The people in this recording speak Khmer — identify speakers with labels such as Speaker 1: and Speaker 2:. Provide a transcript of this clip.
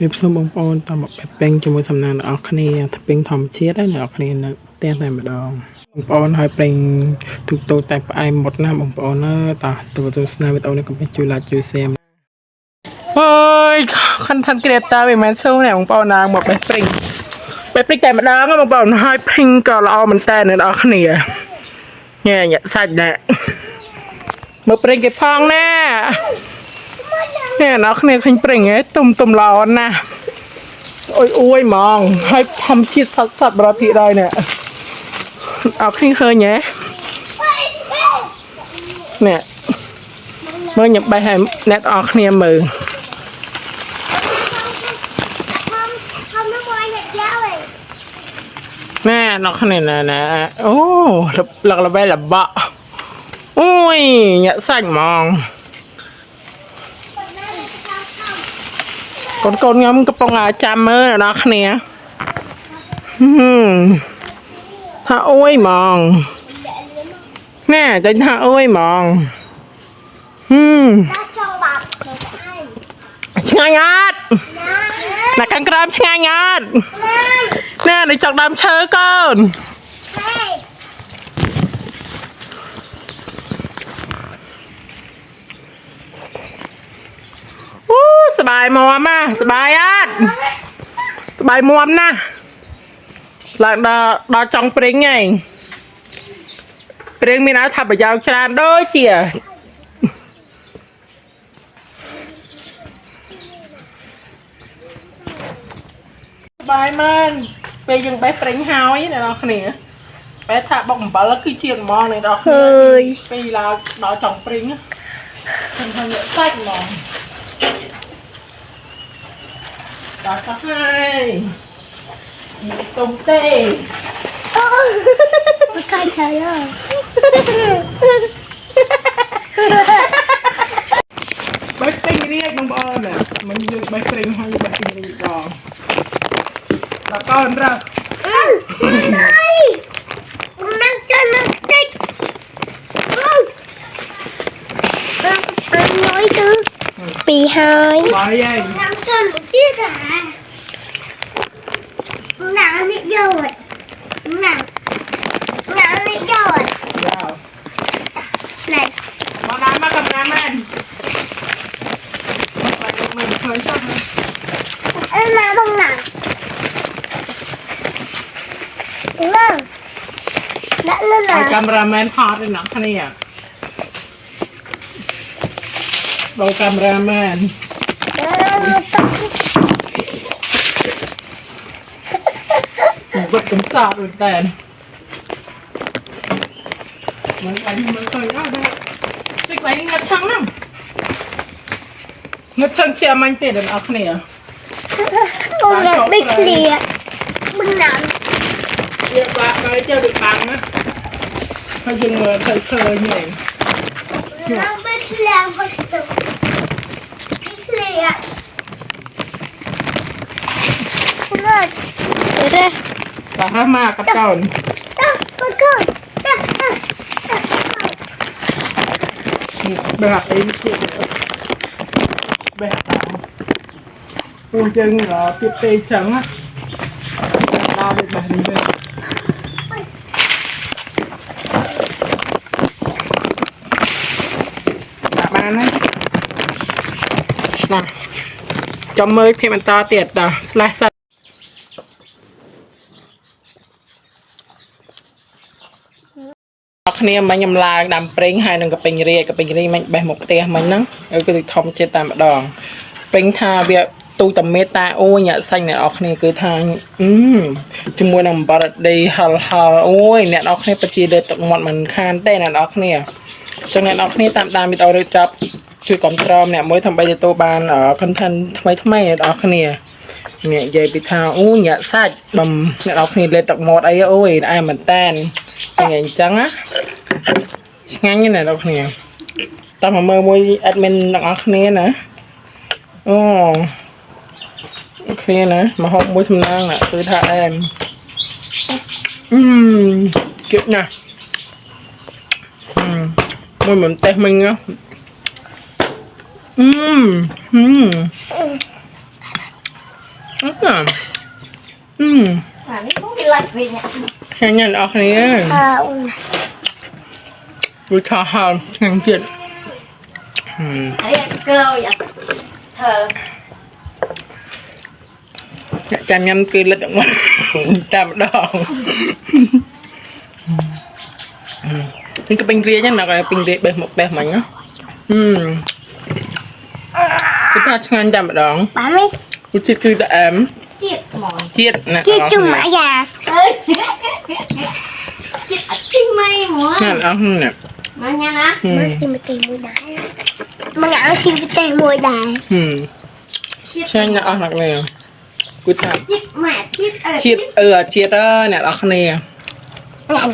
Speaker 1: វាផ្សំបងប្អូនតាមបែបពេញជាមួយសំណាងរបស់គ្នាទៅពេញធម្មជាតិហើយអ្នកគ្នានៅផ្ទះតែម្ដងបងប្អូនហើយពេញទូទៅតែផ្អែមមុតណាបងប្អូនអើយតោះទូទៅស្នាវីដេអូនេះកុំភ្លេចជួយ like ជួយ share អើយ content creator វាមិនស៊ូណាបងប្អូនណាមកបេះព្រិចតែម្ដងបងប្អូនហើយភិញក៏ល្អមែនតើអ្នកនរគ្នាញ៉ែញាក់សាច់ដែរមើលព្រិចគេផងណាអ្នកនរគ្នាឃើញព្រិចហ៎ទុំល្អណាស់អួយហ្មងហើយធម្មជាតិសត្វបរិភាគដែរនេះអរគ្នាឃើញហ៎នេះមើលញ៉ាំបេះឲ្យអ្នកនរគ្នាមើលណែអ្នកគ្នាណែអូលឹកល្បែល្បាក់អូយញាក់សាច់ហ្មងកូនខ្ញុំកំពុងចាំមើលអ្នកគ្នាថាអួយហ្មងណែចេញថាអួយហ្មងឆ្ងាញ់អត់ណាខាងក្រោមឆ្ងាញ់អត់ណែនៅចុកដើមឈើកូនអូសบายមាំណាសบายអត់សบายមាំណាស់ឡើងដល់ចង់ព្រិញហើយព្រិញមានថាប្រយោជន៍ច្រើនដូចជាបាយមែនពេលយើងបេះព្រិញហើយអ្នកនរគ្នាបែរថាបុកអំបិលគឺជាហ្មងអ្នកនរគ្នាពេលឡើងដល់ចង់ព្រិញខ្ញុំថាញាក់សាច់ហ្មងដល់ទៅហើយទុំទេអូកាយឆាយបេះព្រិញរៀងបងប្អូនមិនយើងបេះព្រិញហើយបេះព្រិញរៀងបងដល់កូនរកนั่งจนมันติดน้อยtưปีhai năm chân một tiết à nặng biết rồi nặng biết rồi này mà đám mà cầm đám anh mình khởi cho em mà không nặng đúng không đã lên là cameraman hot lên nặng thế này à đâu cameraman vật cũng sợ rồi đèn mình khởi đó đây thích lấy ngất trắng lắm ngất trắng chia manh tiền được ốc này à con ngất bích lìa mình nặng việc bạn nói chơi được bằng á phải dừng mà thời nhỉ nó biết làm vật sự biết lìa rồi đây và hai ma cặp tròn bè hạt đi bè hạt tao tôi chân là tiếp tê trắng á đau bị bè đi về bạn ấy nè trong mới khi mình to tiệt đó slashគ្នាមិញខ្ញុំឡើងដាំប្រេងហើយនឹងកពេញរីមិញបេះមកផ្ទះមិញហ្នឹងគឺធម្មជាតិតែម្ដងពេញថាវាទូតាមេតាអូញាក់សាច់អ្នកនរគ្នាគឺថាជាមួយនឹងអំបិលដីហលអូយអ្នកនរគ្នាពិតជាលើទឹកមាត់មិនខានទេអ្នកនរគ្នាចឹងអ្នកនរគ្នាតាមវីដេអូរួចចប់ជួយគ្រប់គ្រងអ្នកមួយដើម្បីទទួលបាន content ថ្មីអ្នកនរគ្នានិយាយពីថាអូញាក់សាច់បំអ្នកនរគ្នាលើទឹកមាត់អីអូយអែមែនតែនយ៉ាងអញ្ចឹងណាឆ្ងាញ់ណាស់អ្នកនរគ្នាតាមមើលមួយ admin អ្នកនរគ្នាណាអូខេណាមកហូបមួយសំណាងណាគឺថាអែមគិតណាស់មួយមិនតេះមិញណា
Speaker 2: នេះមកវាឡាច់វិញ
Speaker 1: Khang nhận ở này Vui thò hòn Khang chuyện
Speaker 2: អានេះកើយ៉ាធ្វើ
Speaker 1: Chạm nhâm kia lên tận mặt Chạm đòn Thì cái bánh ria nhá Nó là bánh ria bếp một bếp mình á Chúng ta ngang chạm đòn
Speaker 3: បាននេះ
Speaker 1: Cô chết cư đã ấm
Speaker 2: ជាតិហ្មង
Speaker 1: Chết nè
Speaker 3: ជាជុំអាយ៉ា
Speaker 2: ជាតិអត់ជិះម៉ៃហ្មង
Speaker 1: Nè nó nè
Speaker 2: មកញ៉ាំណា
Speaker 3: មកស៊ីមកទីមួយដែរមកញ៉ាំស៊ីវិទេសមួយដែរ
Speaker 1: Chanh nó nè nè Cô chạm
Speaker 2: ជាតិម៉ាក់ជាតិអឺ
Speaker 1: Chết chết nè nó nè
Speaker 3: ញ៉ាំ